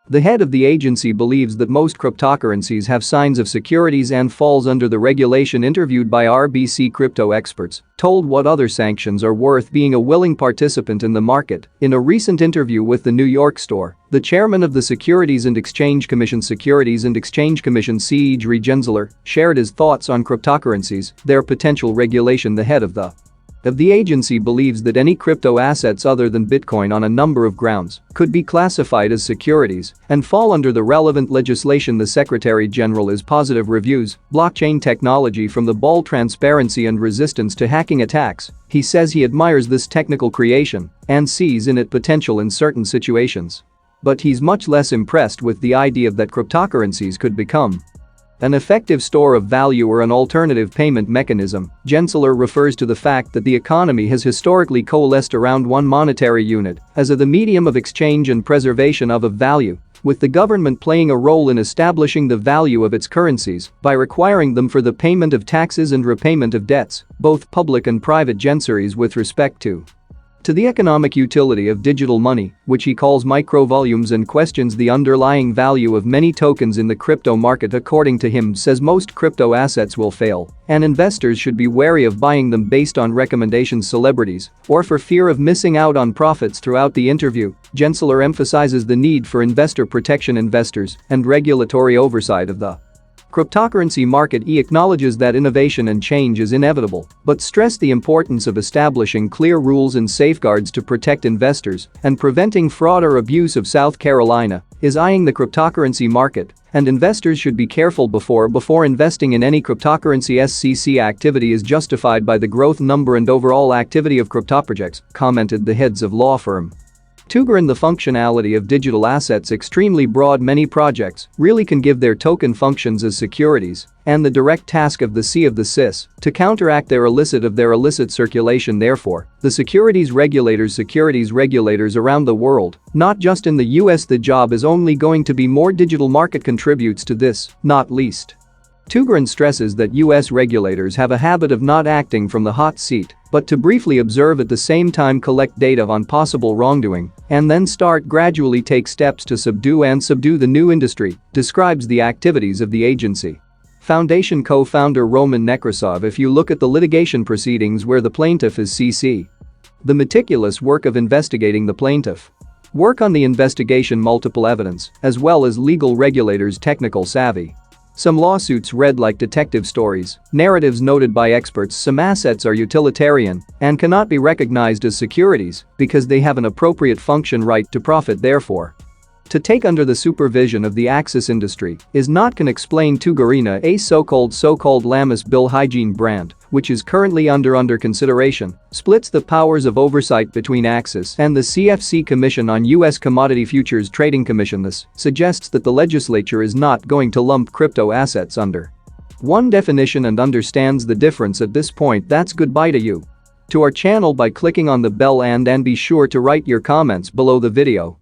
The head of the agency believes that most cryptocurrencies have signs of securities and falls under the regulation. Interviewed by RBC crypto experts, told what other sanctions are worth being a willing participant in the market. In a recent interview with the New York Store, the chairman of the Securities and Exchange Commission Craig Gensler shared his thoughts on cryptocurrencies, their potential regulation. The head of the agency believes that any crypto assets other than Bitcoin on a number of grounds could be classified as securities and fall under the relevant legislation. The Secretary General is positive reviews blockchain technology from the bold transparency and resistance to hacking attacks. He says he admires this technical creation and sees in it potential in certain situations. But he's much less impressed with the idea that cryptocurrencies could become an effective store of value or an alternative payment mechanism. Gensler refers to the fact that the economy has historically coalesced around one monetary unit as the medium of exchange and preservation of value, with the government playing a role in establishing the value of its currencies by requiring them for the payment of taxes and repayment of debts, both public and private. Gensler with respect to the economic utility of digital money, which he calls microvolumes, and questions the underlying value of many tokens in the crypto market. According to him, says most crypto assets will fail, and investors should be wary of buying them based on recommendations, celebrities, or for fear of missing out on profits. Throughout the interview, Gensler emphasizes the need for investor protection, investors, and regulatory oversight of the cryptocurrency market. He acknowledges that innovation and change is inevitable, but stressed the importance of establishing clear rules and safeguards to protect investors and preventing fraud or abuse. Of South Carolina is eyeing the cryptocurrency market, and investors should be careful before investing in any cryptocurrency. SEC activity is justified by the growth number and overall activity of crypto projects, commented the heads of law firm Tuger. The functionality of digital assets extremely broad. Many projects really can give their token functions as securities, and the direct task of the CIS to counteract their illicit circulation. Therefore, the securities regulators around the world, not just in the US, the job is only going to be more. Digital market contributes to this, not least. Tuger stresses that US regulators have a habit of not acting from the hot seat, but to briefly observe, at the same time collect data on possible wrongdoing, and then gradually take steps to subdue the new industry, describes the activities of the agency. Foundation co-founder Roman Nekrasov. If you look at the litigation proceedings where the plaintiff is CC, the meticulous work of investigating the plaintiff, work on the investigation, multiple evidence, as well as legal regulators' technical savvy. Some lawsuits read like detective stories, narratives noted by experts. Some assets are utilitarian and cannot be recognized as securities because they have an appropriate function, right to profit. Therefore, to take under the supervision of the access industry is not can explain. Tugarina, a so-called Lamus Bill hygiene brand, which is currently under consideration, splits the powers of oversight between Axis and the CFC Commission on U.S. Commodity Futures Trading Commission. This suggests that the legislature is not going to lump crypto assets under one definition and understands the difference at this point. That's goodbye to you. To our channel by clicking on the bell and be sure to write your comments below the video.